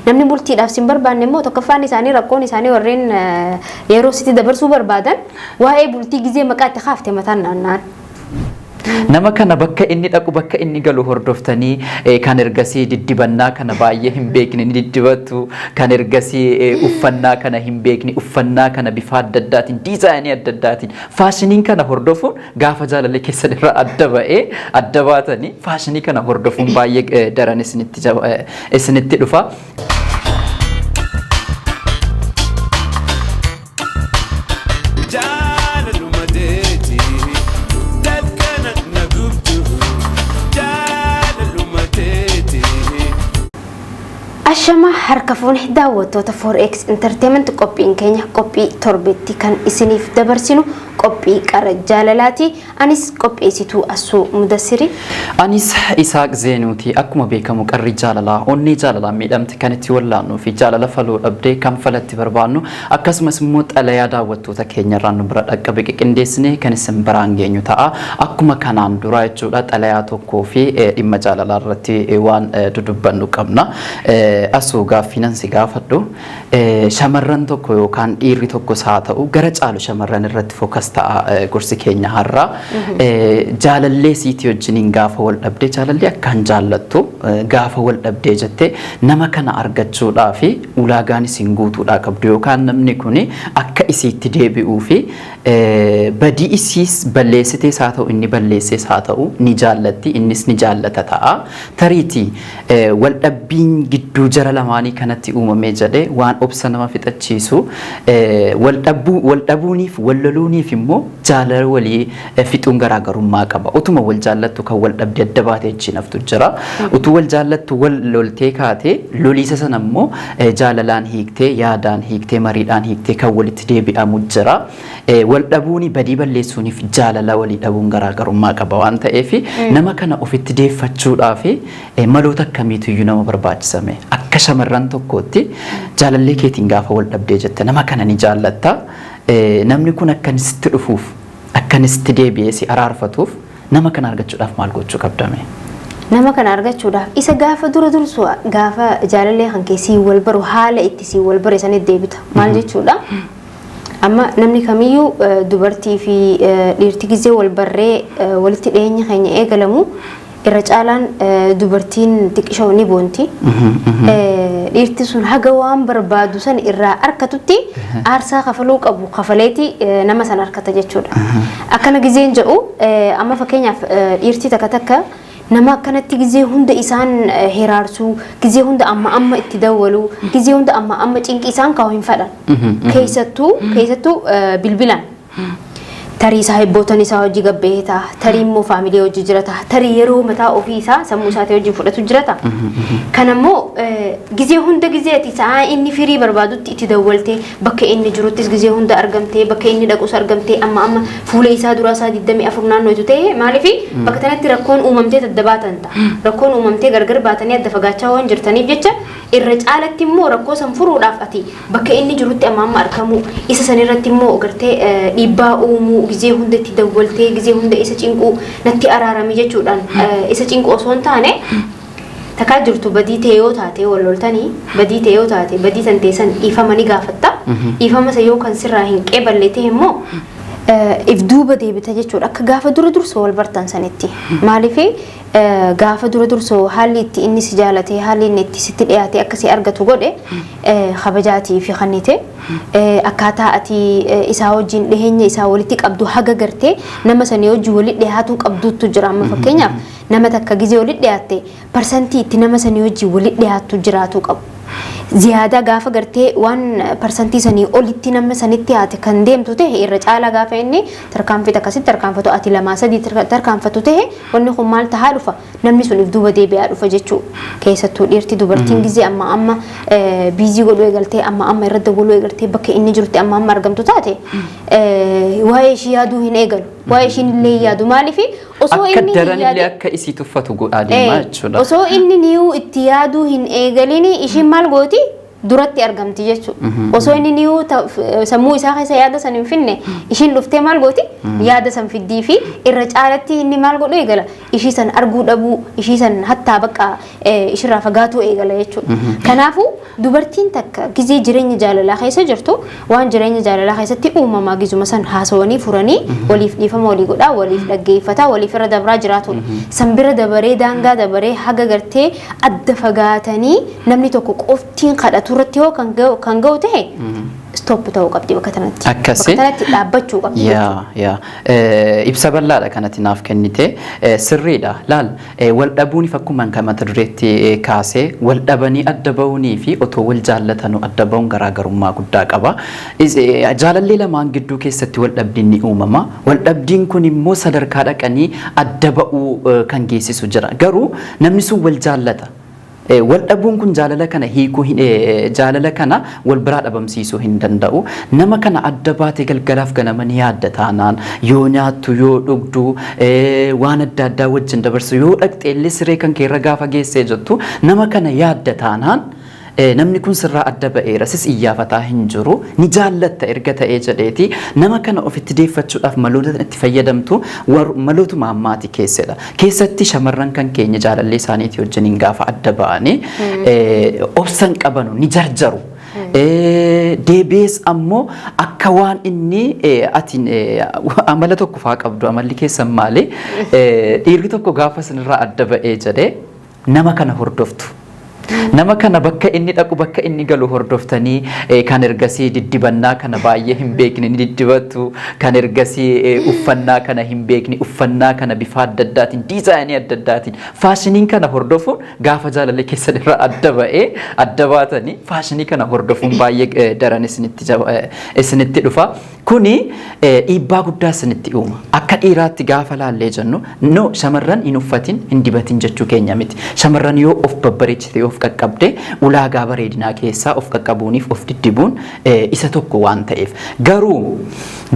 namni bultiidhaaf sin barbaanne immoo tokkoffaan isaanii rakkoon isaanii warreen yeroo sitti dabarsuu barbaadan waa'ee bultii gizee maqaa itti kaaftee mataan naanna'an. nama kana bakka inni dhaqu bakka inni galu hordoftanii kan ergasii diddibannaa kana baay'ee hin beekne ni diddibatu kan ergasii uffannaa kana hin beekne uffannaa kana bifa adda addaatiin diizaayinii adda addaatiin faashiniin kana hordofuun gaafa jaalallee keessan irraa adda baatanii faashinii kana hordofuun baay'ee daran isinitti dhufa. Ashama harka fuuni daawwattoota 4X Entertainment qophiin keenya qophii torbeetti kan isiniif dabarsinu qophii qara jaalalaati. Anis qopheessituu Assuu Mudassiri. Anis Isaaq Zeenuuti. Akkuma beekamu qarri jaalalaa onni jaalalaa miidhamte kan itti wallaannu fi jaalala faluu dhabdee kan falatti barbaannu akkasumas immoo xalayaa daawwattoota keenya irraa nu bira dhaqqabe qindeessinee kan isin biraan geenyu ta'a. Akkuma kanaan dura jechuudha xalayaa tokkoo fi dhimma jaalalaa irratti waan dudubbannu qabna. Asuu gaaffinansi gaafadhu shamarran tokko yookaan dhiirri tokko saa ta'u gara caalu shamarran irratti fokas ta'a gorsi keenya har'a jaalallee siitii wajjiniin gaafa wal dhabdee jaalallee akkaan jaallattu gaafa wal dhabdee jettee nama kana argachuudhaa fi ulaagaan isin guutuudhaa qabdu yookaan namni kun akka isiitti deebi'uu fi badii isiis balleessitee saa ta'u inni balleessee saa ta'u ni jaallatti innis ni jaallata ta'a tariitii wal dhabbiin gidduu jara lamaanii kanatti uumamee jedhee waan obsa nama fixachiisu wal dhabuuniif wal loluuniif immoo jaalala walii fixuun garaagarummaa qaba. Utuma wal jaallattu kan wal dhabde adda baatee achi naftu jira. Utuu wal jaallattu wal loltee kaatee loliisa sana immoo jaalalaan hiiktee yaadaan hiiktee mariidhaan hiiktee kan walitti deebi'amu jira. Wal dhabuuni badii balleessuuniif jaalala walii dhabuun garaagarummaa qaba waan ta'eef nama kana ofitti deeffachuudhaaf maloota akkamiitu iyyuu nama barbaachisame. Akka shamarran tokkootti jaalallee keetiin gaafa wal dhabdee jette nama kana ni jaallatta namni kun akkanitti dhufuuf akkanitti deebi'ee si araarfatuuf nama kana argachuudhaaf maal gochuu qabdame? Nama kana argachuudhaaf isa gaafa dura dursu gaafa jaalallee kan keessii wal baru haala itti si wal bare sanatti deebita maal jechuudha? Amma namni kamiyyuu dubartii fi dhiirti gizee wal barree walitti dhiyeenya keenya eegalamu irra caalaan dubartiin xiqqishoo ni boonti. Dhiirti sun haga waan barbaadu san irraa arkatutti aarsaa kafaluu qabu kafaleeti nama san arkata jechuudha. Akkana gizeen jedhu amma fakkeenyaaf dhiirti takka nama akkanatti gizee hunda isaan hiraarsuu gizee hunda amma itti dawwalu gizee hunda amma cinqi isaan kaa'u hin fadhan. Keessattuu bilbilaan. Tarii sahibbootan isaa hojii gabbeeta tarii immoo faamilii hojii jirata tarii yeroo mataa ofii isaa sammuu isaatii hojii fudhatu jirata kanammoo gizee hunda gizeeti isaa inni firii barbaadutti itti dawwaltee bakka inni jiruttis gizee hunda argamtee bakka inni dhaqus argamtee amma fuula isaa duraa isaa 24 naannootu ta'e maaliifi bakka tanatti rakkoon uumamtee adda baatan ta'a rakkoon uumamtee gargar baatanii adda fagaachaa waan jirtaniif jecha irra caalatti immoo rakkoo san furuudhaaf ati bakka inni jirutti amma argamu isa sanirratti immoo gartee dhiibbaa uumuu gizee hunda itti dawwaltee gizee hunda isa cinquu natti araarame jechuudhaan isa cinquu osoo hin taane takkaa jirtu badii ta'e yoo taate wal loltanii badii ta'e yoo taate badii san teessan dhiifamanii gaafatta dhiifama isa yoo kan sirraa hin qeeballe ta'e immoo if duuba deebita jechuudha akka gaafa dura dursoo wal bartan sanitti maaliifi gaafa dura dursoo haalli itti inni si jaalate haalli inni itti sitti dhiyaate akka si argatu godhe kabajaatii fi kannite akkaataa ati isaa wajjin dhiheenya isaa walitti qabdu haga gartee nama sanii wajjin walitti dhiyaatuu qabduutu jira amma fakkeenyaaf nama takka gizee walitti dhiyaatte parsantii itti nama sanii wajjin walitti dhiyaatu jiraatu qabu. Ziyaada gaafa gartee waan parsantii sanii olitti nama sanitti haate kan deemtu ta'e irra caalaa gaafa inni tarkaanfii akkasitti tarkaanfatu ati lamaa sadii tarkaanfatu ta'e wanni kun maal tahaa dhufa namni sun if duuba deebi'aa dhufa jechuu keessattuu dhiirti dubartiin gizee amma biizii godhuu eegaltee amma irra dawwaluu eegaltee bakka inni jirutti amma argamtu taate waa'ee ishii yaaduu hin eegalu waa'ee ishiin illee yaadu maaliifi osoo inni daranillee akka isii tuffatu godhaa deemaa jechuudha. Osoo inni niyuu itti yaaduu hin eegalini ishiin maal gooti duratti argamti jechuudha. Osoo inni niyuu sammuu isaa keessa yaada san hin finne ishiin dhuftee maal gooti yaada san fiddii fi irra caalatti inni maal godhu eegala ishii san arguu dhabuu ishii san hattaa bakka ishirraa fagaatuu eegala jechuudha. Kanaafuu dubartiin takka gizee jireenya jaalalaa keessa jirtu waan jireenya jaalalaa keessatti uumamaa gizuma san haasawanii furanii waliif dhiifama walii godhaa waliif dhaggeeffataa waliif irra dabraa jiraatudha. San bira dabaree daangaa dabaree haga gartee adda fagaatanii namni tokko qoftiin kadhatu turratti yoo kan ga'u ta'e stop ta'uu qabdi bakka kanatti. Akkasii bakka kanatti dhaabbachuu qabdi. Ibsa bal'aadha kanatti naaf kennite sirriidha. Laal wal dhabuun akkuma kan mata dureetti kaasee wal dhabanii adda ba'uunii fi otoo wal jaallatanu adda ba'uun garaagarummaa guddaa qaba. Jaalallee lamaan gidduu keessatti wal dhabdiin ni uumama. Wal dhabdiin kun immoo sadarkaa dhaqanii adda ba'uu kan geessisu jira. Garuu namni sun wal jaallata. Wal dhabuun kun jaalala kana hiikuu jaalala kana wal biraa dhabamsiisuu hin danda'u. Nama kana adda baatee galgalaaf ganama ni yaadda taanaan yoo nyaattu yoo dhugdu waan adda addaa wajjin dabarsu yoo dhaqxee illee siree kan keerra gaafa geessee jettu nama kana yaadda taanaan namni kun sirraa adda ba'eera sis iyyafataa hin jiru ni jaallatta erga ta'ee jedheeti nama kana ofitti deeffachuudhaaf maloota itti fayyadamtu malootuma ammaati keessadha. Keessatti shamarran kan keenya jaalallee isaaniitii wajjiniin gaafa adda ba'anii obsan qabanu ni jarjaru. Deebi'ees ammoo akka waan inni atiin amala tokko faa qabdu amalli keessan maali dhiirri tokko gaafa sanirraa adda ba'ee jedhee nama kana hordoftu. Nama kana bakka inni dhaqu bakka inni galu hordoftanii kan ergasii diddibannaa kana baay'ee hin beekne ni diddibattu kan ergasii uffannaa kana hin beekne uffannaa kana bifa adda addaatiin diizaayinii adda addaatiin faashiniin kana hordofuun gaafa jaalallee keessan irraa adda ba'ee adda baatanii faashinii kana hordofuun baay'ee daran isinitti dhufa. Kuni dhiibbaa guddaa isinitti uuma. Akka dhiiraatti gaafa laallee jennu no shamarran hin uffatin hin dibatin jechuu keenya miti. Shamarran yoo of babbareechite of qaqqabde ulaagaa bareedinaa keessaa of qaqqabuuniif of diddibuun isa tokko waan ta'eef. Garuu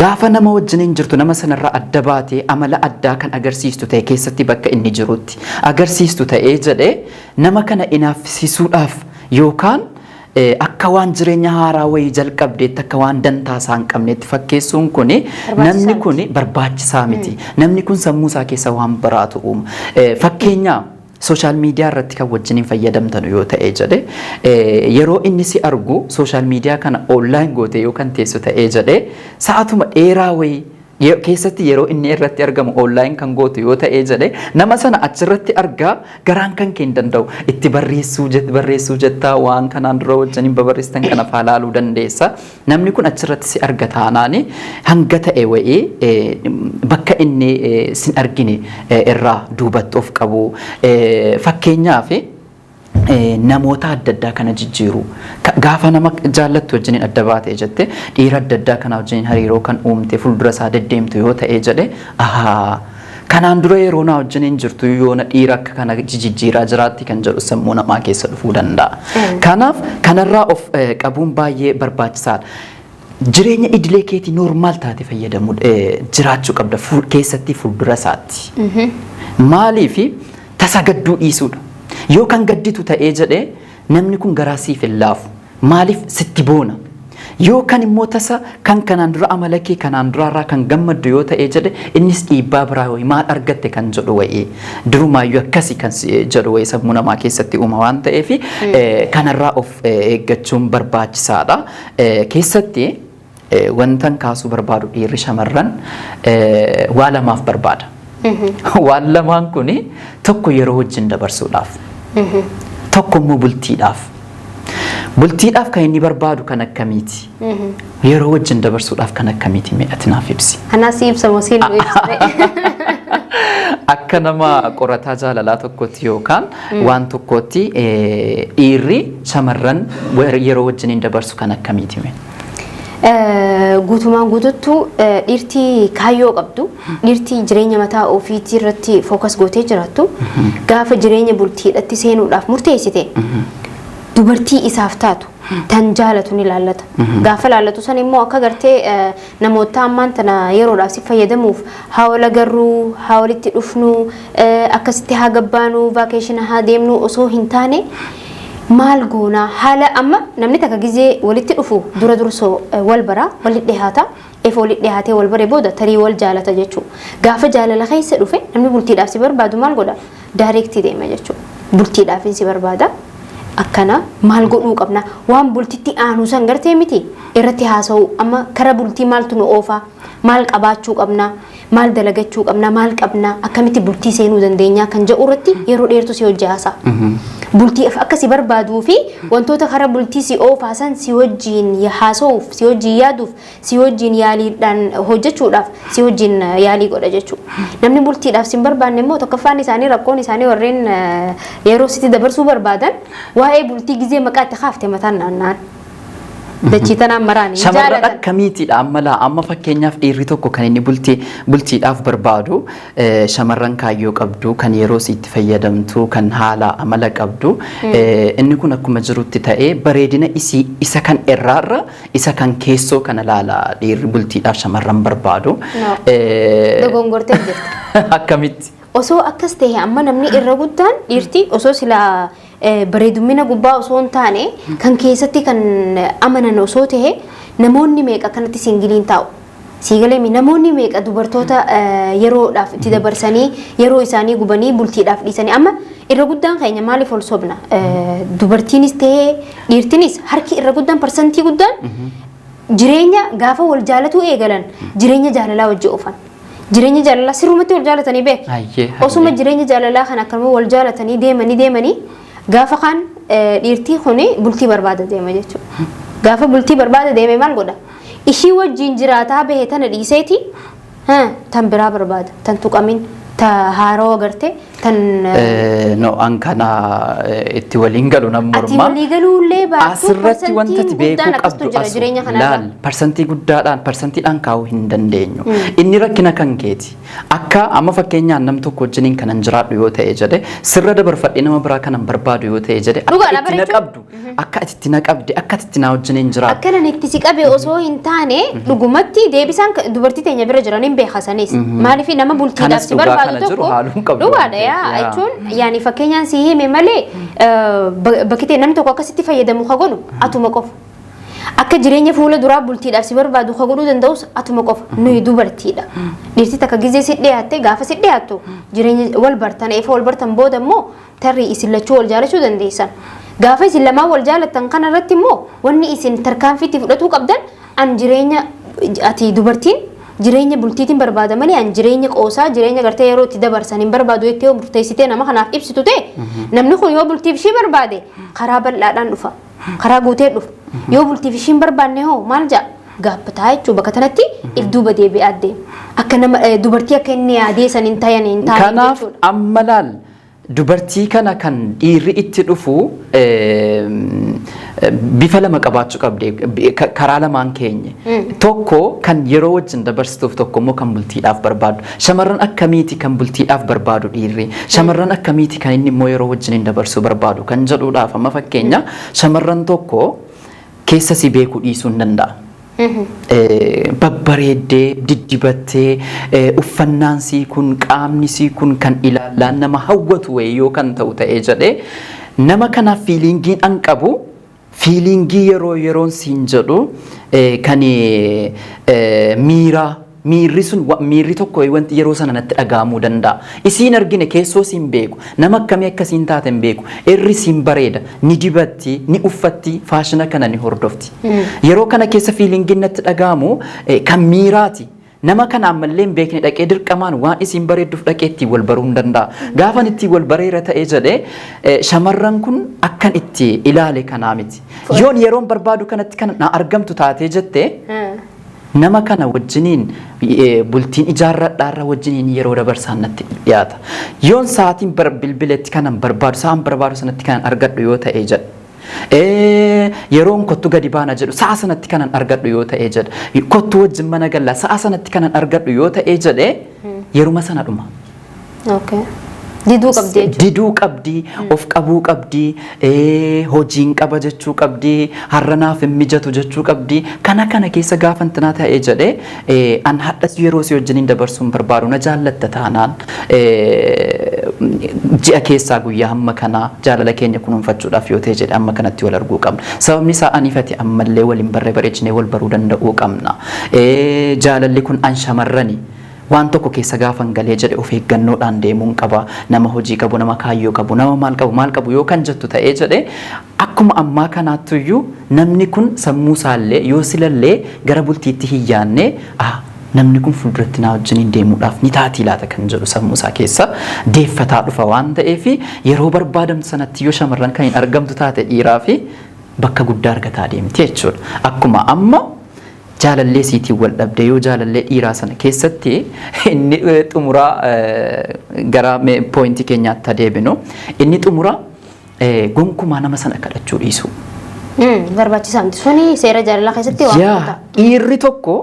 gaafa nama wajjiniin jirtu nama sanarraa adda baatee amala addaa kan agarsiistu ta'e keessatti bakka inni jirutti agarsiistu ta'ee jedhee nama kana inaafsisuudhaaf yookaan akka waan jireenya haaraa wayii jalqabdeetti akka waan dantaa isaa hin qabneetti fakkeessuun kuni namni kuni barbaachisaa miti. Namni kun sammuu isaa keessa waan biraatu uuma. Fakkeenyaaf social media irratti kan wajjiniin fayyadamtan yoo ta'e jedhe yeroo inni si argu social media kana online goote yoo kan teessu ta'e jedhe sa'atuma dheeraa wayii keessatti yeroo inni irratti argamu online kan gootu yoo ta'e jedhe nama sana achirratti argaa garaan kan kee hin danda'u itti barreessuu jettaa waan kanaan dura wajjiniin babarreessitan kana faalaaluu dandeessa. Namni kun achirratti si arga taanaani hanga ta'e wayii bakka inni sin argine irraa duubatti of qabu fakkeenyaaf namoota adda addaa kana jijjiiru gaafa nama jaallattu wajjiniin adda baatee jette dhiira adda addaa kana wajjiniin hariiroo kan uumte fuuldura isaa deddeemtu yoo ta'e jedhe kanaan dura yeroo na wajjiniin jirtu yoo na dhiira akka kana jijjiiraa jiraatti kan jedhu sammuu namaa keessa dhufuu danda'a. Kanaaf kanarraa of qabuun baay'ee barbaachisaadha. Jireenya idilee keetii normaal taate fayyadamu jiraachuu qabda keessatti fuuldura isaatti. Maaliif tasa gadduu dhiisuudha. Yoo kan gadditu ta'ee jedhe namni kun garaa siif hin laafu. Maaliif sitti boona? Yoo kan immoo tasa kan kanaan dura amala kee kanaan duraarraa kan gammaddu yoo ta'ee jedhe innis dhiibbaa biraa wayii maal argatte kan jedhu wayii durumaayyuu akkasii kan jedhu wayii sammuu namaa keessatti uuma waan ta'eef kanarraa of eeggachuun barbaachisaadha. Keessatti wantan kaasuu barbaadu dhiirri shamarran waa lamaaf barbaada. Waan lamaan kuni tokko yeroo wajjin dabarsuudhaaf tokko immoo bultiidhaaf. Bultiidhaaf kan inni barbaadu kan akkamiiti? Yeroo wajjin dabarsuudhaaf kan akkamiiti meeqatti naaf ibsi? Anas ibsa mosiin ibsite. Akka nama qorataa jaalalaa tokkotti yookaan waan tokkotti dhiirri shamarran yeroo wajjiniin dabarsu kan akkamiiti mee? Guutumaan guututtuu dhiirtii kaayyoo qabdu dhiirtii jireenya mataa ofiitii irratti fookas gootee jiraattu gaafa jireenya bultiidhaatti seenuudhaaf murteessite dubartii isaaf taatu tan jaalatu ni laallata. Gaafa laallatu san immoo akka gartee namoota ammaan tana yeroodhaaf si fayyadamuuf haawala garruu haawalitti dhufnu akkasitti haa gabbaanu vaakeeshina haa deemnu osoo hin taane maal goonaa haala amma namni takka gizee walitti dhufu dura dursoo wal bara walitti dhihaata walitti dhihaatee wal bare booda tarii wal jaalata jechuudha. Gaafa jaalala keessa dhufe namni bultiidhaaf si barbaadu maal godha? Daayirektii deema jechuudha. Bultiidhaaf si barbaada. Akkana maal godhuu qabna? Waan bultitti aanu san gartee miti irratti haasa'u amma kara bultii maaltu nu oofaa? Maal qabaachuu qabna? Maal dalagachuu qabna? Maal qabna? Akkamitti bultii seenuu dandeenya kan jedhu irratti yeroo dheertu si hojii haasa'a. Bultii akka si barbaaduu fi wantoota kara bultii si oofaasan si wajjin haasa'uuf, si wajjin yaaduuf, si wajjin yaaliidhaan hojjechuudhaaf si wajjin yaalii godha jechuudha. Namni bultiidhaaf si barbaanne immoo tokkoffaan isaanii rakkoon isaanii warreen yeroo sitti dabarsuu barbaadan waa'ee bultii gizee maqaa itti kaafte mataan naanna'an. Dachii tanaan maraanii shamarran akkamiitidha amma fakkeenyaaf dhiirri tokko kan inni bultiidhaaf barbaadu shamarran kaayyoo qabdu kan yeroo itti fayyadamtu kan haala amala qabdu inni kun akkuma jirutti ta'ee bareedina isa kan irraarra isa kan keessoo kana laala dhiirri bultiidhaaf shamarran barbaadu. Dogongortee jirti. Akkamitti? Osoo akkas ta'e amma namni irra guddaan dhiirti osoo silaa bareedumina gubbaa osoo hin taane kan keessatti kan amanan osoo ta'e namoonni meeqa kanatti singiliin taa'u. Siigaleemi namoonni meeqa dubartoota yeroodhaaf itti dabarsanii yeroo isaanii gubanii bultiidhaaf dhiisanii amma irra guddaan keenya maaliif ol sobna? Dubartiinis ta'ee dhiirtinis harki irra guddaan parsantii guddaan jireenya gaafa wal jaalatu eegalan jireenya jaalalaa wajji oofan. Jireenya jaalalaa sirrumatti wal jaalatanii beeku. Osuma jireenya jaalalaa kan akkuma wal jaalatanii deemanii gaafa kan dhiirtii kuni bultii barbaada deema jechuudha. Gaafa bultii barbaada deeme maal godha? Ishii wajjin jiraataa bahe tana dhiiseeti tan biraa barbaada. Tan tuqamin ta haaroo agarte tan no an kana itti waliin galu nam morma. Ati walii galuullee baatu asirratti wanta ati beekuu qabdu laal parsantii guddaadhaan parsantiidhaan kaa'uu hin dandeenyu. Inni rakkina kan keeti. Akka amma fakkeenyaan nam tokko wajjiniin kanan jiraadhu yoo ta'e jedhe sirra dabarfadhee nama biraa kanan barbaadu yoo ta'e jedhe akka itti na qabdu akka itti na qabde akka itti na wajjiniin jiraadhu. Akka nan itti si qabe osoo hin taane dhugumatti deebisaan dubartii teenya bira jiraniin beekasanis maaliif nama bultiidhaaf si barbaadu tokko dhugaadha yaa jechuun yaani fakkeenyaan si hime malee bakkitee namni tokko akkasitti fayyadamu ka godhu atuma qofa. Akka jireenya fuula duraa bultiidhaaf si barbaadu ka godhuu danda'us atuma qofa nuyi dubartiidha. Dhiirti takka gizee si dhiyaatte gaafa si dhiyaattu jireenya wal bartan eefa wal bartan booda immoo tarrii isin lachuu wal jaalachuu dandeessan. Gaafa isin lamaan wal jaalattan kana irratti immoo wanni isin tarkaanfiitti fudhatuu qabdan an jireenya ati dubartiin jireenya bultiitiin barbaada malee an jireenya qoosaa jireenya gartee yeroo itti dabarsan hin barbaadu jettee yoo murteessitee nama kanaaf ibsitu ta'e namni kun yoo bultiif ishii barbaade karaa bal'aadhaan dhufa karaa guutee dhufa yoo bultiif ishii hin barbaanne hoo maal ja'a gaabbataa jechuudha bakka kanatti if duuba deebi'aa deema akka nama dubartii akka inni yaadee san hin taane jechuudha. Kanaaf amma laal dubartii kana kan dhiirri itti dhufu bifa lama qabaachuu qabdi karaa lamaan keenya tokko kan yeroo wajjin dabarsituuf tokko immoo kan bultiidhaaf barbaadu shamarran akkamiiti kan bultiidhaaf barbaadu dhiirri shamarran akkamiiti kan inni immoo yeroo wajjin dabarsuu barbaadu kan jedhuudhaaf amma fakkeenya shamarran tokko keessa si beekuu dhiisuu hin danda'a. Babbareeddee diddibattee uffannaan sii kun qaamni sii kun kan ilaalaan nama hawwatu yoo kan ta'u ta'ee jedhee nama kanaaf fiiliingiin an qabu fiiliingii yeroon siin jedhu kan miirri tokko wanti yeroo sana natti dhagahamuu danda'a. Isiin argine keessoo siin beeku nama akkamii akkasiin taaten beeku irri siin bareeda ni dibatti ni uffatti faashina kana ni hordofti. Yeroo kana keessa fiiliingiin natti dhagahamu kan miiraati. Nama kana ammallee hin beekne dhaqee dirqamaan waan isiin bareedduuf dhaqee ittiin wal baruu hin danda'a. Gaafan ittiin wal bareera ta'ee jedhee shamarran kun akkan itti ilaale kanaa miti. Yoon yeroon barbaadu kanatti kan argamtu taatee jettee nama kana wajjiniin bultiin ijaarradhaarra wajjiniin yeroo dabarsaan natti dhiyaata. Yoon sa'aatiin bilbiletti kanan barbaadu sa'aan barbaadu sanatti kanan argadhu yoo ta'ee jedha. Yeroon kottu gadi baana jedhu sa'a sanatti kanan argadhu yoo ta'ee jedha. Kottu wajjin mana galla sa'a sanatti kanan argadhu yoo ta'ee jedhee yeruma sana dhuma. Diduu qabdi jechuudha. Diduu qabdi, of qabuu qabdi, hojiin qaba jechuu qabdi, har'anaaf hin mijatu jechuu qabdi. Kana keessa gaafa intinaa ta'ee jedhee an hadhas yeroo si wajjiniin dabarsuun barbaadu na jaallatta taanaan ji'a keessaa guyyaa hamma kanaa jaalala keenya kunuunfachuudhaaf yoo ta'e jedhe amma kanatti wal arguu qabna. Sababni isaa aniifati ammallee waliin barree bareechinee wal baruu danda'uu qabna. Jaalalli kun an shamarrani. Waan tokko keessa gaafan galee jedhe of eeggannoodhaan deemuun qaba. Nama hojii qabu, nama kaayyoo qabu, nama maal qabu yoo kan jettu ta'ee jedhe akkuma ammaa kanaattuyyuu namni kun sammuu isaallee yoo silallee gara bultiitti hin yaanne namni kun fuulduratti na wajjiniin deemuudhaaf ni taati laata kan jedhu sammuu isaa keessa deeffataa dhufa waan ta'eef yeroo barbaadamtu sanatti yoo shamarran kan hin argamtu taate dhiiraa fi bakka guddaa argataa deemti jechuudha. Akkuma amma jaalallee siitiin wal dhabde yoo jaalallee dhiiraa sana keessatti inni xumuraa gara poointii keenyaatti adeeminu inni xumuraa gonkumaa nama sana kadhachuu dhiisu. Barbaachisaa miti suni seera jaalalaa keessatti waan ta'eef. Dhiirri tokko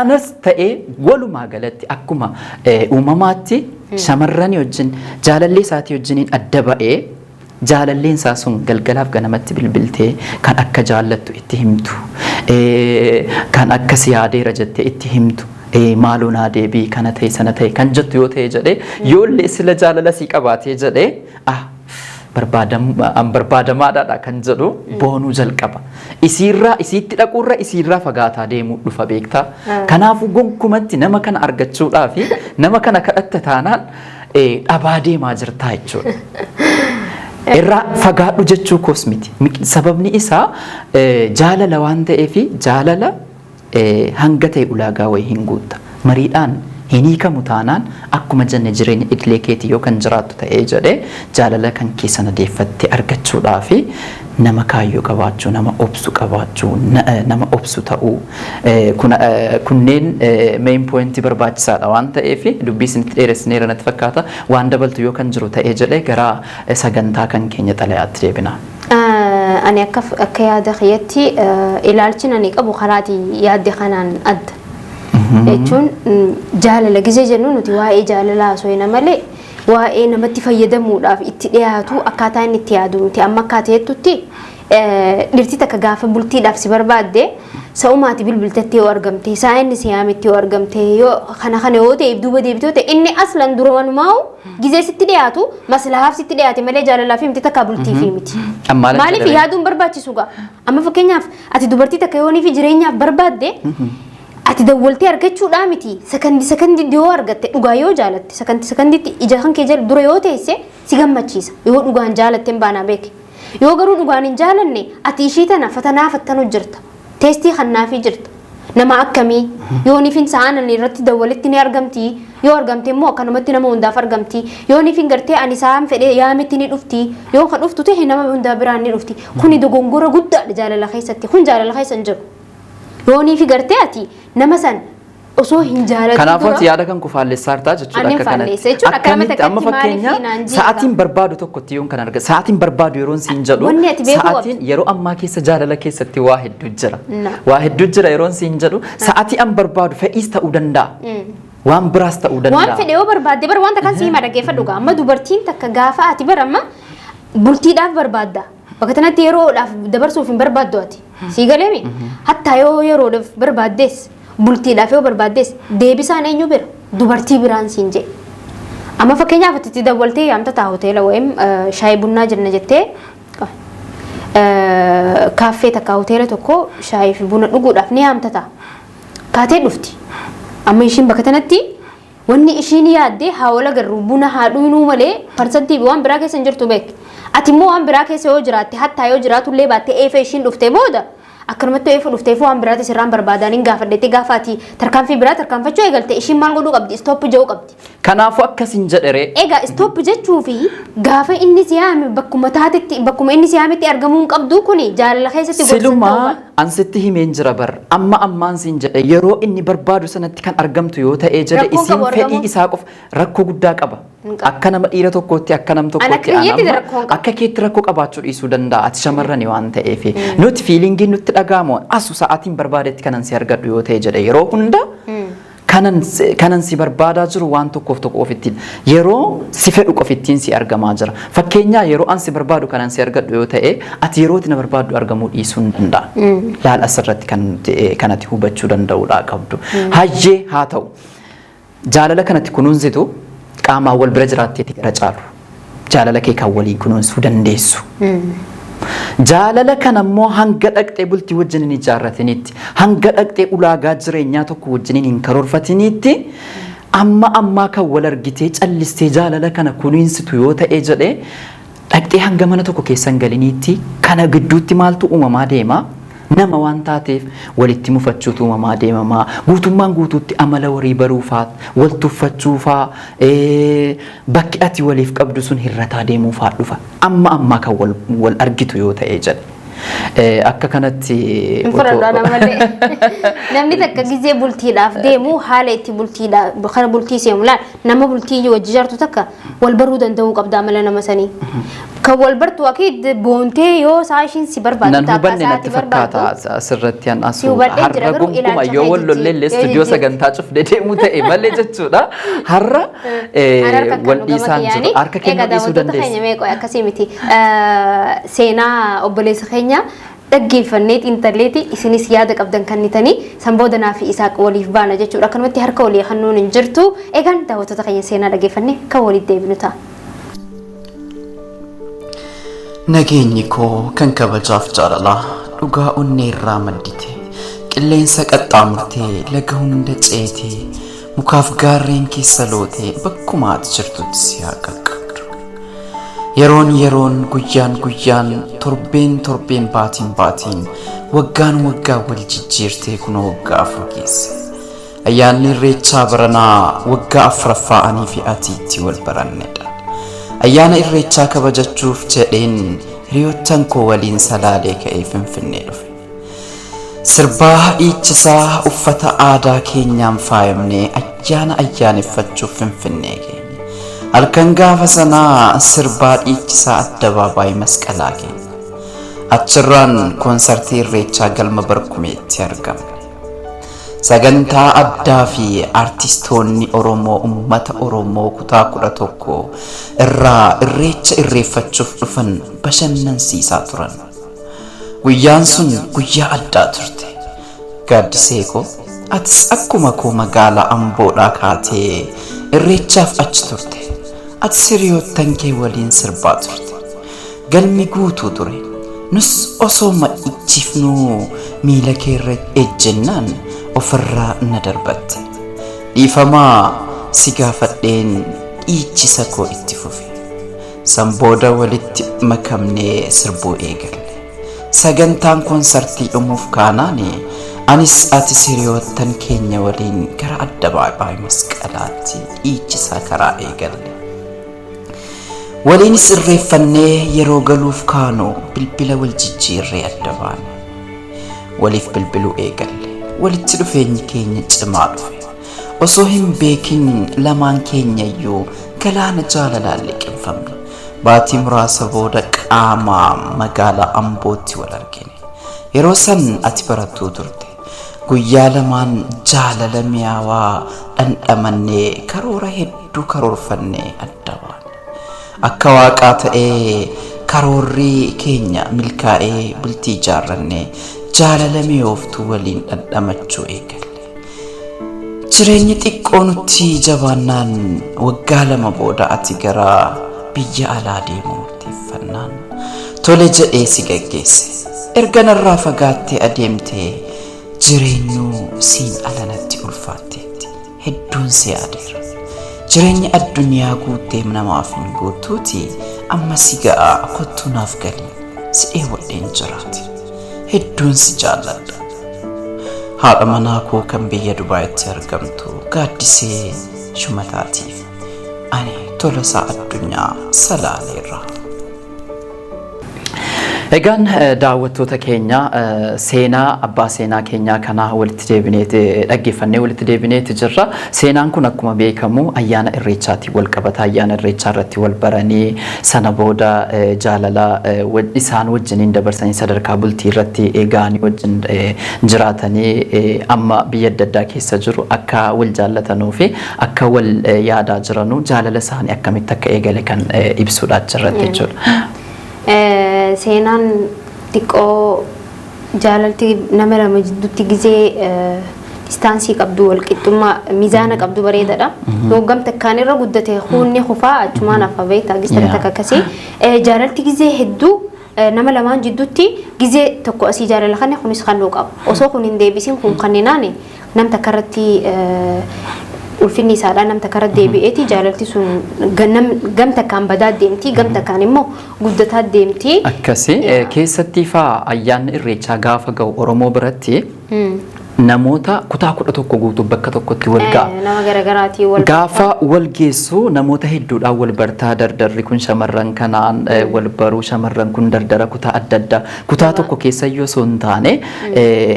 anas ta'ee walumaa galatti akkuma uumamaatti shamarran wajjin jaalallee isaatii wajjiniin adda ba'ee jaalalleen isaa sun galgalaaf ganamatti bilbiltee kan akka jaallattu itti himtu kan akka si yaadeera jettee itti himtu maaloo naa deebii kana ta'e sana ta'e kan jettu yoo ta'e jedhee yoollee sila jaalala sii qabaatee jedhee barbaadamaadha kan jedhu boonuu jalqaba. Isiitti dhaquurra isiirraa fagaataa deemuu dhufa beektaa. Kanaafuu gonkumatti nama kana argachuudhaa fi nama kana kadhatta taanaan dhabaa deemaa jirtaa jechuudha. Irraa fagaadhu jechuu koos miti. Sababni isaa jaalala waan ta'eef jaalala hanga ta'e ulaagaa wayii hin guutta. Mariidhaan hin hiikamu taanaan akkuma jenne jireenya idilee keetii yoo kan jiraattu ta'ee jedhee jaalala kan keessan adeeffattee argachuudhaa fi nama kaayyoo qabaachuu, nama obsu qabaachuu, nama obsu ta'uu kunneen main pointii barbaachisaadha waan ta'eef dubbii isinitti dheeressineera natti fakkaata waan dabaltu yoo kan jiru ta'ee jedhee gara sagantaa kan keenya xalayaatti deebina. Ani akka yaada kiyyatti ilaalchi ani qabu karaatii yaadde kanaan adda. Jechuun jaalala gizee jennu nuti waa'ee jaalalaa haasofna malee waa'ee namatti fayyadamuudhaaf itti dhiyaatu akkaataa inni itti yaadu nuti amma akkaataa jettutti dhirti takka gaafa bultiidhaaf si barbaadde sa'umaati bilbiltetti yoo argamte isaa inni si yaametti yoo argamte yoo kana yoo ta'e duuba deebitoo ta'e inni aslan dura wanumaa'u gizee sitti dhiyaatu maslahaaf sitti dhiyaate malee jaalalaaf himte takka bultiif miti. Maaliif yaaduun barbaachisu gaa amma fakkeenyaaf ati dubartii takka yoonii fi jireenyaaf barbaadde ati dawwaltee argachuudhaa miti sakandi yoo argatte dhugaa yoo jaalatte sakanditti ija kan kee dura yoo teesse si gammachiisa yoo dhugaan jaalatte baanaa beeke yoo garuu dhugaan hin jaalanne ati ishii tana fatanuu jirta teestii kannaafii jirta nama akkamii yoo nifin sa'aanan irratti dawwalitti ni argamti yoo argamte immoo akkanumatti nama hundaaf argamti yoo nifin gartee ani sa'aan fedhee yaametti ni dhufti yoo kan dhuftu ta'e nama hundaa biraan ni dhufti kuni dogongora guddaadha jaalala keessatti kun jaalala keessa hin jiru. Yoonii fi gartee ati nama san osoo hin jaalatin kanaafuu ati yaada kan kufaalleessaa hartaa jechuudha akka kanatti. Akkamitti amma fakkeenya sa'aatiin barbaadu tokkotti yoon kan arga sa'aatiin barbaadu yeroon siin jedhu sa'aatiin yeroo ammaa keessa jaalala keessatti waa hedduu jira. Waa hedduu jira yeroon siin jedhu sa'aatii an barbaadu fedhiis ta'uu danda'a. Waan biraas ta'uu danda'a. Waan fedhe yoo barbaadde bara wanta kan siima dhaggeeffadhu gaa amma dubartiin takka gaafa ati bara amma bultiidhaaf barbaadda. Bakka kanatti yeroodhaaf dabarsuuf hin barbaaddu ati. Sii galeemi? Hatta yoo yeroodhaaf barbaaddes bultiidhaaf yoo barbaaddes deebisaan eenyu bira? Dubartii biraan siin jedhe. Amma fakkeenyaaf ati dawwaltee yaamta taa hoteela wayim shaayii bunnaa jenna jettee kaaffee takka hoteela tokko shaayii fi buna dhuguudhaaf ni yaamta taa. Kaatee dhufti. Amma ishiin bakka kanatti wanni ishiin yaaddee haawala garuu buna haadhuunuu malee parsantii waan biraa keessa hin jirtu beek. Ati immoo waan biraa keessa yoo jiraatte hattaa yoo jiraatullee baattee eefa ishiin dhuftee booda akkanumatti eefa dhufteef waan biraati sirraan barbaadaniin gaafadheetti gaafaati tarkaanfii biraa tarkaanfachuu eegalte ishiin maal godhuu qabdi istooppi jedhuu qabdi. Kanaafuu akkasiin jedhere. Egaa istooppi jechuu fi gaafa inni si yaame bakkuma taatetti bakkuma inni si yaametti argamuu hin qabdu kuni jaalala keessatti gosa silumaa ansitti himeen jira bar ammaan siin jedhe yeroo inni barbaadu sanatti kan argamtu yoo ta'ee jedhe isiin fedhii isaa qofa rakkoo guddaa qaba. Akka nama dhiira tokkootti akka nam tokkootti akka keetti rakkoo qabaachuu dhiisuu danda'a ati shamarrani waan ta'eef nuti fiilingiin nutti dhaga'amu asu sa'aatiin barbaadetti kanan si argadhu yoo ta'e jedhe yeroo hunda kanan si barbaadaa jiru waan tokkoof tokko ofittiin yeroo si fedhu qofittiin si argamaa jira fakkeenyaa yeroo an si barbaadu kanan si argadhu yoo ta'e ati yerootti na barbaadu argamuu dhiisuu danda'a laal asirratti kanatti hubachuu danda'uudha qabdu hayyee haa ta'u jaalala kanatti kunuunsitu qaamaan wal bira jiraatteeti gara caalu jaalala kee kan walii kunuunsuu dandeessu. Jaalala kana immoo hanga dhaqxee bultii wajjin hin ijaarratinitti hanga dhaqxee ulaagaa jireenyaa tokko wajjin hin karoorfatinitti amma kan wal argitee callistee jaalala kana kunuunsitu yoo ta'e jedhee dhaqxee hanga mana tokko keessan galiniitti kana gidduutti maaltu uumamaa deema nama waan taateef walitti mufachuutu uumamaa deemamaa guutummaan guutuutti amala warii baruufaa wal tuffachuufaa bakki ati waliif qabdu sun hirrataa deemuufaa dhufa amma kan wal argitu yoo ta'e jedhe. Akka kanatti namni takka gizee bultiidhaaf deemu haala itti bultiidhaaf kana bultii seemu laal nama bultii wajji jartu takka wal baruu danda'uu qabda amala nama sanii kan wal bartu akiid boontee yoo saashin si barbaadu nan hubanne natti fakkaata asirratti an asu har'a gonkumaa yoo wal lollee studio sagantaa cufde deemu ta'e malee jechuudha har'a wal dhiisaan jiru harka keenya dhiisuu dandeessa akkasii miti seenaa obboleessa keenya dhaggeeffannee xiinxalleeti isinis yaada qabdan kannitanii sanboodanaa fi isaaq waliif baana jechuudha akkanumatti harka walii hannuun hin jirtu eegaan daawwattoota keenya seenaa dhaggeeffannee kan walitti deebinu ta'a. Nageenyi koo kan kabajaaf jaalalaa dhugaa onnee irraa maddite qilleensa qaxxaamurtee laga hunda ceetee mukaaf gaarreen keessa lootee bakkuma ati jirtutti si haa qaqqabdu. Yeroon guyyaan torbeen baatiin waggaan wal jijjiirtee kunoo waggaa afur geesse. Ayyaanni irreechaa baranaa waggaa afuraffaa anii fi ati itti wal barannedha. Ayyaana irreechaa kabajachuuf jedheen hiriyoottan koo waliin salaalee ka'ee Finfinnee dhufe. Sirbaa dhiichisaa uffata aadaa keenyaan faayamnee ayyaaneffachuuf Finfinnee keenya. Halkan gaafa sanaa sirbaa dhiichisaa addabaabaayii masqalaa keenya. Achirraan koonsartii irreechaa galma barkumeetti argama. Sagantaa addaa fi artistoonni Oromoo ummata Oromoo kutaa 11 irraa irreecha irreeffachuuf dhufan bashannansiisaa turan. Guyyaan sun guyyaa addaa turte. Gaaddisee koo atis akkuma koo magaalaa Amboodhaa kaatee irreechaaf achi turte. Atis hiriyoottan kee waliin sirbaa turte. Galmi guutuu ture. Nus osoo ma'ichifnuu miila kee irra ejjennaan ofirraa na darbatte. Dhiifamaa si gaafadheen dhiichisa koo itti fufe. Sanbooda walitti makamnee sirbuu eegalle. Sagantaan koonsartii dhumuuf kaanaani anis atis hiriyoottan keenya waliin gara addabaabaayii masqalaatti dhiichisaa karaa eegalle. Waliinis irreeffannee yeroo galuuf kaanoo bilbila wal jijjiirree adda baane. Waliif bilbiluu eegalle. Walitti dhufeenyi keenya cimaa dhufe. Osoo hin beekin lamaan keenya iyyuu galaana jaalalaan liqimfamne. Baatii muraasa booda qaamaa magaalaa Ambootti wal argine. Yeroo san ati barattuu turte. Guyyaa lamaan jaalala mi'aawaa dhandhamannee karoora hedduu karoorfannee adda baane. Akka waaqaa ta'ee karoorri keenya milkaa'ee bultii ijaarrannee jaalala mi'ooftuu waliin dhandhamachuu eegalle. Jireenyi xiqqoo nutti jabaannaan waggaa 2 booda ati gara biyya alaa deemuu murteeffannaan tole jedhee si gaggeesse. Erga narraa fagaattee adeemtee jireenyuu siin alanatti ulfaatteetti hedduun si yaadeera. Jireenyi addunyaa guuttee namaaf hin guutuuti amma si ga'aa kottuu naaf galii si eewwadheen jiraati. Hedduun si jaalladha. Haadha manaa koo kan biyya Dubaayitti argamtu Gaaddisee Shumataatiif ani Tolosaa Addunyaa Salaaleerraa. Egaan daawwattoota keenya seenaa abbaa seenaa keenyaa kana walitti deebineeti dhaggeeffannee walitti deebineeti jirra. Seenaan kun akkuma beekamu ayyaana irreechaatti wal qabata. Ayyaana irreechaa irratti wal baranii sana booda jaalala isaan wajjiniin dabarsanii sadarkaa bultii irratti eegaanii wajjin jiraatanii amma biyya adda addaa keessa jiru akka wal jaallatanuu fi akka wal yaadaa jiranu jaalala isaanii akkamitti akka eegale kan ibsuudhaa jirratti jechuudha. Seenaan xiqqoo jaalalti nama lama jidduutti gizee distaansii qabdu wal qixxummaa miizaana qabdu bareedaadha. Yoo gamta kaan irra guddate huunni hufaa achumaan hafa beektaa gistara takka akkasii jaalalti gizee hedduu nama lamaan jidduutti gizee tokko asii jaalala kanne kunis kannuu qaba. Osoo kun hin deebisin kun kanneenaan nam takka irratti ulfinni isaadhaa nam takka irratti deebi'eeti jaalalti sun gamta kaan badaa deemti gamta kaan immoo guddataa deemti. Akkasii keessatti faa ayyaanni irreechaa gaafa ga'u Oromoo biratti namoota kutaa 11 guutuu bakka tokkotti wal ga'a. Nama garaagaraatii wal gaafa wal geessu namoota hedduudhaan wal bartaa dardarri kun shamarran kanaan wal baruu shamarran kun dardara kutaa adda addaa kutaa tokko keessa yoo osoo hin taane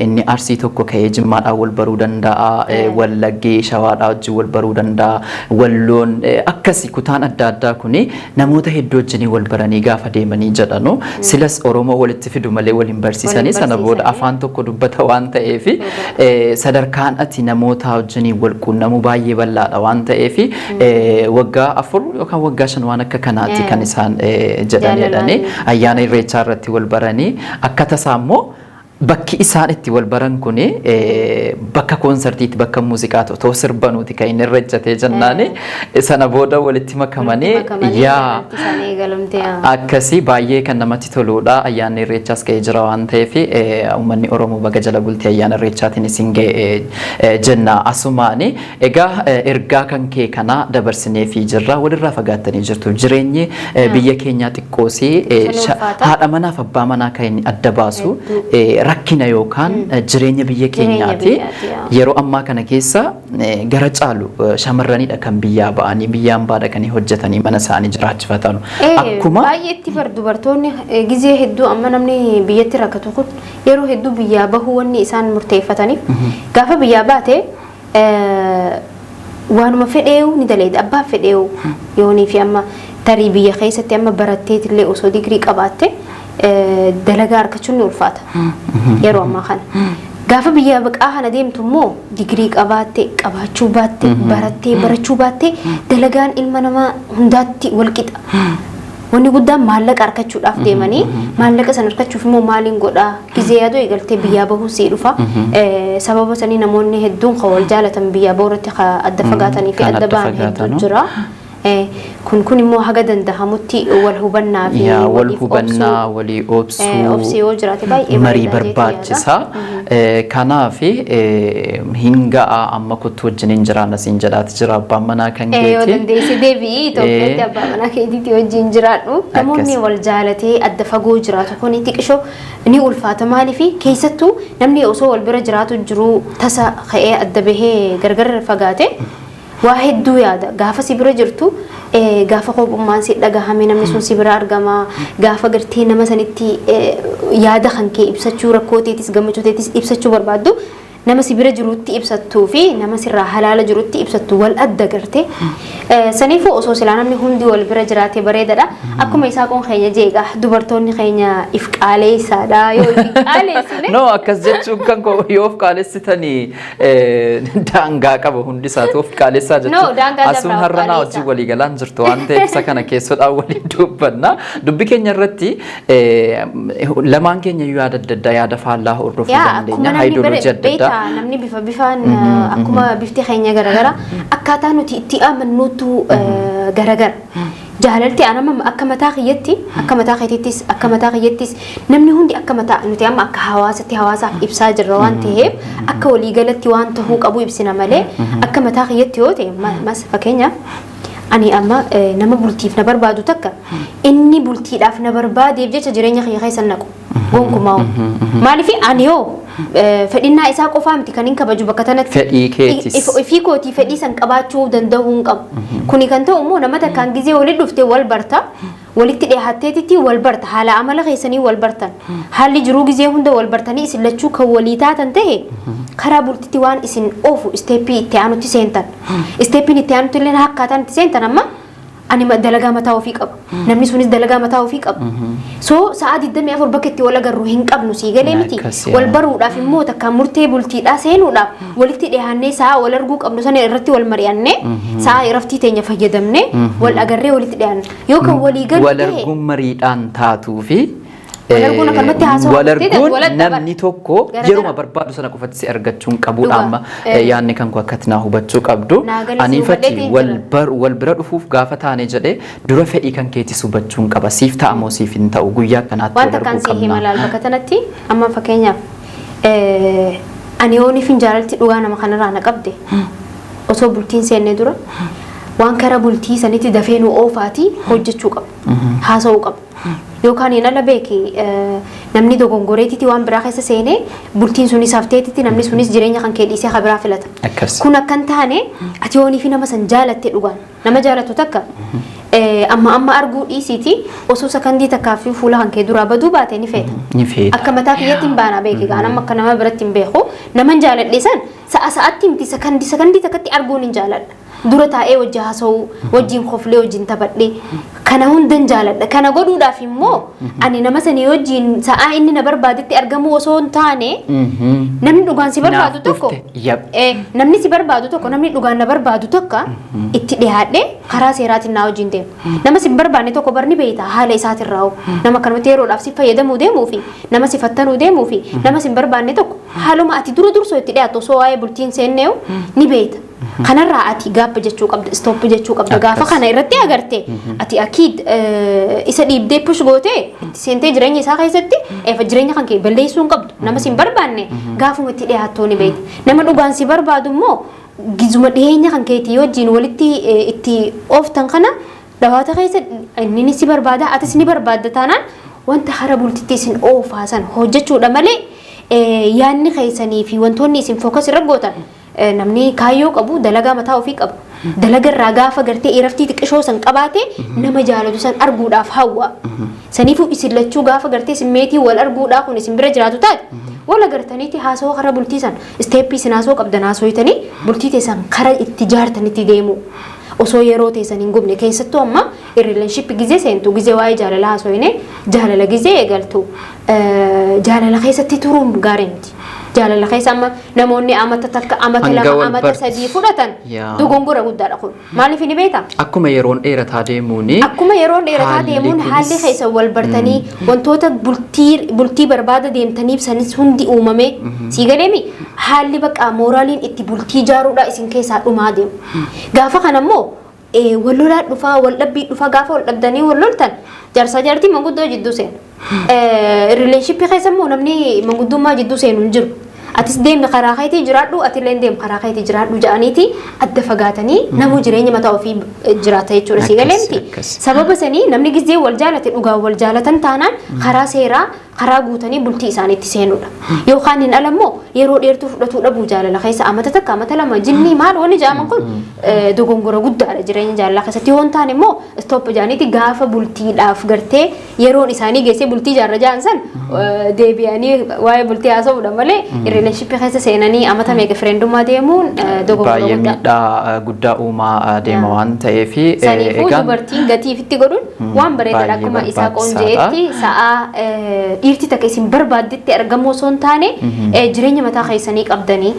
inni Arsii tokko ka'ee Jimmaadhaan wal baruu danda'a Wallaggee Shawaadhaa wajjin wal baruu danda'a Walloon akkasii kutaan adda addaa kuni namoota hedduu wajjin wal baranii gaafa deemanii jedhanu silas Oromoo walitti fidu malee wal hin barsiisanii sana booda afaan tokko dubbata waan ta'eef sadarkaan ati namoota wajjin wal quunnamu baay'ee bal'aadha waan ta'eef waggaa 4 yookaan waggaa 5 waan akka kanaatti kan isaan jedhanii ayyaana irreechaa irratti wal baranii akka tasaa immoo bakki isaan itti wal baran kuni bakka koonsartiitti bakka muuziqaatti otoo sirbanuuti kan inni irreechatee jennaani sana booda walitti makamanii yaa akkasii baay'ee kan namatti toludha ayyaanni irreechaas ka'ee jira waan ta'eef uummanni Oromoo baga jala bultii ayyaana irreechaatiin isin ga'e jenna asumaani egaa ergaa kan kee kana dabarsinee fi jirra walirraa fagaattanii jirtu jireenyi biyya keenyaa xiqqoosii haadha manaaf abbaa manaa kan inni adda baasu rakkina yookaan jireenya biyya keenyaati yeroo ammaa kana keessa gara caalu shamarranidha kan biyyaa ba'anii biyyaan baadha kan hojjetanii mana isaanii jiraachifatanu akkuma baay'eetti dubartoonni gizee hedduu amma namni biyyatti rakkatu kun yeroo hedduu biyyaa bahuu wanni isaan murteeffataniif gaafa biyyaa baate waanuma fedheewu ni daleeda abbaa fedheewu yoonii fi amma tarii biyya keessatti amma baratteetillee osoo digrii qabaatte dalagaa argachuun ni ulfaata yeroo ammaa kana gaafa biyya baqaa kana deemtu immoo digrii qabaatte qabaachuu baatte barattee barachuu baatte dalagaan ilma namaa hundaatti wal qixa wanni guddaan maallaqa argachuudhaaf deemanii maallaqa san argachuuf immoo maaliin godhaa gizee yaaduu eegaltee biyyaa bahuu sii dhufa sababa sanii namoonni hedduun kan wal jaalatan biyyaa bahuu irratti adda fagaatanii fi adda ba'an hedduu jira. kun immoo haga dandahamutti wal hubannaa fi wal hubannaa walii obsuu yoo jiraate baay'ee marii barbaachisa kanaaf hinga'a amma kottu wajjin jiraanna siin jedhaati jira abbaan manaa kan keeti yoo dandeessi deebi'i Itoophiyaatti abbaan manaa keetiitti wajjin jiraadhu namoonni wal jaalatee adda fagoo jiraatu kun xiqqishoo ni ulfaata maaliif keessattuu namni osoo wal bira jiraatu jiru tasa ka'ee adda bahee gargar fagaate waa hedduu yaada gaafa si bira jirtu gaafa qophummaan si dhagahame namni sun si bira argama gaafa gartee nama sanitti yaada kan kee ibsachuu rakkooteetis gammachuuteetis ibsachuu barbaaddu nama si bira jirutti ibsattuu fi nama sirraa halaala jirutti ibsattu wal adda garte saniifuu osoo silaa namni hundi wal bira jiraate bareedadha akkuma isaa qoon keenya jeeqa dubartoonni keenya if qaaleessaadha yoo if qaaleessine no akkas jechuun kan yoo of qaaleessitanii daangaa qaba hundi isaatu of qaaleessaa jechuun asuun har'anaa hojii waliigalaan jirtu waan ta'eef isa kana keessodhaan waliin dubbanna dubbi keenya irratti lamaan keenya yaada adda addaa yaada faallaa hordofuu dandeenya haayidooloojii adda addaa namni bifa bifaan akkuma bifti keenya garagara akkaataa nuti itti amannuutu garagara jaalalti anama akka mataa kiyyatti akka mataa keetittis akka mataa kiyyattis namni hundi akka mataa nuti amma akka hawaasatti hawaasaaf ibsaa jirra waan ta'eef akka waliigalatti waan tahuu qabu ibsina malee akka mataa kiyyatti yoo ta'e mas fakkeenyaaf ani amma nama bultiif na barbaadu takka inni bultiidhaaf na barbaadeef jecha jireenya kiyya keessa naqu gonkumaa maaliif ani yoo fedhinnaa isaa qofaa miti kan hin kabaju bakka tanatti fedhii keetis ofii kootii fedhii san qabaachuu danda'uu hin qabu kuni kan ta'u immoo nama takkaan gizee walitti dhuftee wal barta walitti dhiyaatteetitti wal barta haala amala keessanii wal bartan haalli jiruu gizee hunda wal bartanii isin lachuu kan walii taatan ta'e karaa bultitti waan isin oofu isteeppii itti aanutti seentan isteeppiin itti aanutti illee akkaataan itti seentan amma ani dalagaa mataa ofii qaba namni sunis dalagaa mataa ofii qaba so sa'a 24 bakka itti wal agarru hin qabnu sii galee miti wal baruudhaaf immoo takkaan murtee bultiidhaa seenuudhaaf walitti dhiyaannee sa'a wal arguu qabnu sana irratti wal mari'annee sa'a raftii teenya fayyadamnee wal agarree walitti dhiyaanne yoo kan walii galu wal arguun mariidhaan taatuu fi Walarguun akkanumatti haasawaa walarguun namni tokko yeruma barbaadu sana qofatti si argachuun qabuudha amma yaanni kan koo akkatti naa hubachuu qabdu aniifati wal bira dhufuuf gaafa taane jedhee dura fedhii kan keetis hubachuun qaba siif ta'a moo siif hin ta'u guyyaa akkanaatti wanta kan si hima laal bakka kanatti amma fakkeenyaaf ani yooniif hin jaalalti dhugaa nama kanarraa na qabde osoo bultiin seenne dura waan kara bultii sanitti dafee nu oofaati hojjechuu qaba haasa'uu qaba yookaan hin ala beeki namni dogongoreetiti waan biraa keessa seenee bultiin sunis hafteetiti namni sunis jireenya kan kee dhiisee kan biraa filata. Kun akkan taane ati yoonii fi nama san jaalatte dhugaan nama jaalatu takka amma arguu dhiisiiti osoo sakandii takkaa fi fuula kan kee duraa baduu baate ni feeta. Akka mataa kiyyatti hin baana beeki gaan amma akka nama biratti hin beeku nama hin jaaladhe san sa'a sa'aatti miti sakandii takkatti arguun hin jaaladha. Dura taa'ee wajji haasa'uu wajjiin koflee wajjiin taphadhe kana hundan jaaladha kana godhuudhaaf immoo ani nama sanii wajjiin sa'aa inni na barbaadetti argamu osoo hin taane namni dhugaan si barbaadu tokko namni si barbaadu tokko namni dhugaan na barbaadu tokko itti dhiyaadhe karaa seeraatiin na wajjiin deemu nama si barbaanne tokko barni beeyta haala isaatirraa nama kanumatti yeroodhaaf si fayyadamuu deemuu fi nama si fattanuu deemuu fi nama si barbaanne tokko haaluma ati dursoo itti dhiyaatu osoo waa'ee bultiin seennee ni beeyta. Kanarraa ati gaabba jechuu qabda stop jechuu qabda gaafa kana irratti agarte ati akiid isa dhiibdee push gootee itti seentee jireenya isaa keessatti jireenya kan kee balleessuu hin qabdu nama si barbaanne gaafuma itti dhiyaattoo ni beekti nama dhugaan si barbaadu immoo gizuma dhiyeenya kan keetii wajjiin walitti itti ooftan kana dhawaata keessa inni si barbaada atis ni barbaadda taanaan wanta hara bultitti isin oofaasan hojjechuudha malee yaanni keessanii fi wantoonni isin fookas irra gootan namni kaayyoo qabu dalagaa mataa ofii qabu dalaga irraa gaafa gartee iraftii xiqqishoo san qabaate nama jaalatu san arguudhaaf hawwa saniifuu isin lachuu gaafa gartee simmeetii wal arguudhaa kun isin bira jiraatu taate wal agartaniiti haasawaa kara bultii san isteeppii isin haasoo qabdan haasoytanii bultii teessan kara itti jaartanitti deemu osoo yeroo teessan hin gubne keessattuu amma irriilanshiippi gizee seentu gizee waa'ee jaalala haasoyne jaalala gizee eegaltu jaalala keessatti turuun gaarii miti. Jaalala keessa amma namoonni amata takka amata lama amata sadii fudhatan dogongora guddaadha kun maaliif ni beekta akkuma yeroon dheerataa deemuuni haalli keessa wal bartanii wantoota bultii barbaada deemtaniif sanis hundi uumame sii galeemi haalli baqa mooraaliin itti bultii jaaruudha isin keessaa dhumaa deemu gaafa kanammoo wal lolaa dhufaa wal dhabbii dhufaa gaafa wal dhabdanii wal loltan jaarsaa jaartii manguddoo jidduu seenu rileenshippii keessa immoo namni manguddummaa jidduu seenu hin jiru atis deemni karaa keetii jiraadhu atiillee deem karaa keetii jiraadhu jedhaniiti adda fagaatanii namuu jireenya mataa ofii jiraata jechuudha sii galeemti sababa sanii namni gizee wal jaalate dhugaa wal jaalatan taanaan karaa seeraa karaa guutanii bultii isaaniitti seenuudha yookaan hin alammoo yeroo dheertuu fudhatuu dhabuu jaalala keessa amata takka amata lama jinnii maal wanni jaaman kun dogongora guddaadha jireenya jaalala keessatti yoon taane immoo stop jaaniiti gaafa bultiidhaaf gartee yeroon isaanii geessee bultii jaarra jaan san deebi'anii waa'ee bultii haasa'uudha malee rileenshippii keessa seenanii amata meeqa fireendumaa deemuun dogongora miidhaa guddaa uumaa deema waan ta'eef saniifuu dubartiin gatiifitti godhuun waan bareedaadha akkuma isaa qoonjeetti sa'aa dhiirti takka isin barbaaddetti argamuu osoo hin taane jireenya mataa keessanii qabdanii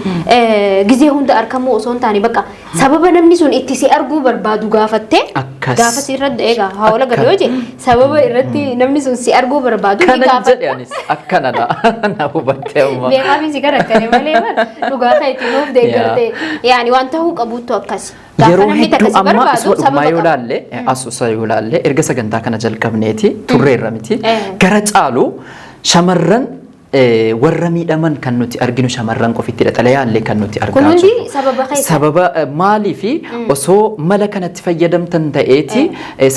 gizee hunda argamuu osoo hin taane bakka sababa namni sun itti si arguu barbaadu gaafattee gaafa si irratti eegaa haala gadoo je sababa irratti namni sun si arguu barbaadu ni gaafatta akkanadha na hubattee amma beekaami si garakkane malee dhugaa keetii nuuf deeggartee yaani waan ta'uu qabuutu akkasi yeroo hedduu amma asuma yoo laalle asusa yoo laalle erga sagantaa kana jalqabneeti turreerra miti gara caalu shamarran warra miidhaman kan nuti arginu shamarran qofitti dhaxalayaallee kan nuti argaa jirru sababa maaliifi osoo mala kanatti fayyadamtan ta'eeti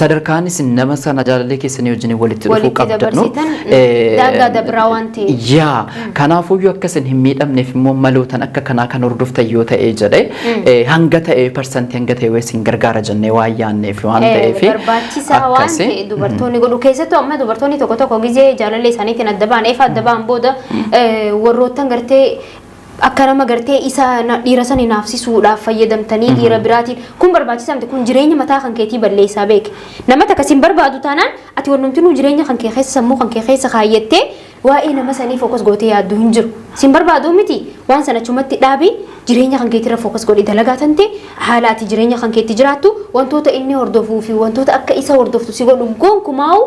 sadarkaanis nama sana jaalallee keessanii wajjin walitti dhufuu qabdanu daagaa dabraa waan ta'e yaa kanaafuyyuu akkasin hin miidhamneef immoo malootan akka kanaa kan hordoftan yoo ta'e jedhe hanga ta'e parsantii hanga ta'e weessin gargaara jennee waan yaanneef waan ta'eef barbaachisaa waan ta'e dubartoonni godhu keessattuu amma dubartoonni tokko tokko gizee jaalallee isaaniitiin adda ba'an eefa adda ba'an booda warroottan gartee akka nama gartee isa dhiira sana naafsisuudhaaf fayyadamtanii dhiira biraatiin kun barbaachisaa miti kun jireenya mataa kan keetii balleessaa beeke nama takka sin barbaadu taanaan ati wannumtinuu jireenya kan kee keessa sammuu kan kee keessa kaayyattee waa'ee nama sanii fookas gootee yaaddu hin jiru sin barbaadu miti waan sana chumatti dhaabii jireenya kan keetirra fookas godhi dalagaa tante haala ati jireenya kan keetti jiraattu wantoota inni hordofuu fi wantoota akka isa hordoftu si godhu gonkumaa'u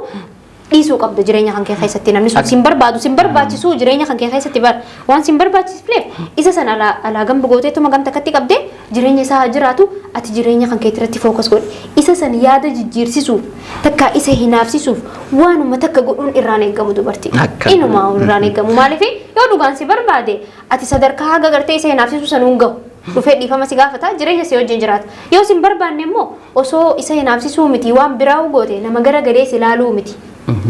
dhiisuu qabda jireenya kan kee keessatti namni sun sin barbaadu sin barbaachisu jireenya kan kee keessatti bar waan sin barbaachisfleef isa san alaa gamba gooteetuma gamta akkatti qabdee jireenya isaa jiraatu ati jireenya kan keetti irratti fookas godhi isa san yaada jijjiirsisuuf takka isa hinaafsisuuf waanuma takka godhuun irraan eeggamu dubartii inuma irraan eeggamu maaliif yoo dhugaan si barbaade ati sadarkaa haga gartee isa hinaafsisu sanuun gahu dhufee dhiifama si gaafata jireenya si wajjin jiraata yoo sin barbaanne immoo osoo isa hinaafsisuu miti waan biraa goote nama gara galee si ilaaluu miti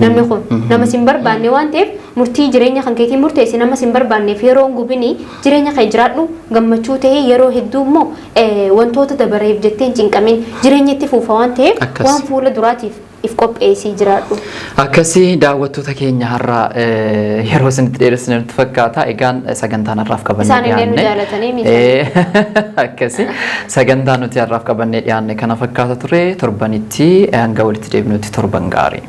namni kun nama sin barbaanne waan ta'eef murtii jireenya kan keetiin murteessi nama sin barbaanneef yeroo gubini jireenya kan jiraadhu gammachuu ta'ee yeroo hedduu immoo wantoota dabareef jettee hin cinqamin jireenya itti fuufa waan ta'eef waan fuula duraatiif if qopheessii jiraadhu. Akkasii daawwattoota keenya har'a yeroo isinitti dheeressine nutti fakkaata. Egaan sagantaan har'aaf qabannee dhiyaanne. Isaan illee nu jaalatanii miti. Akkasii sagantaan nuti har'aaf qabannee dhiyaanne kana fakkaata ture torbanitti hanga walitti deebinutti torban gaarii.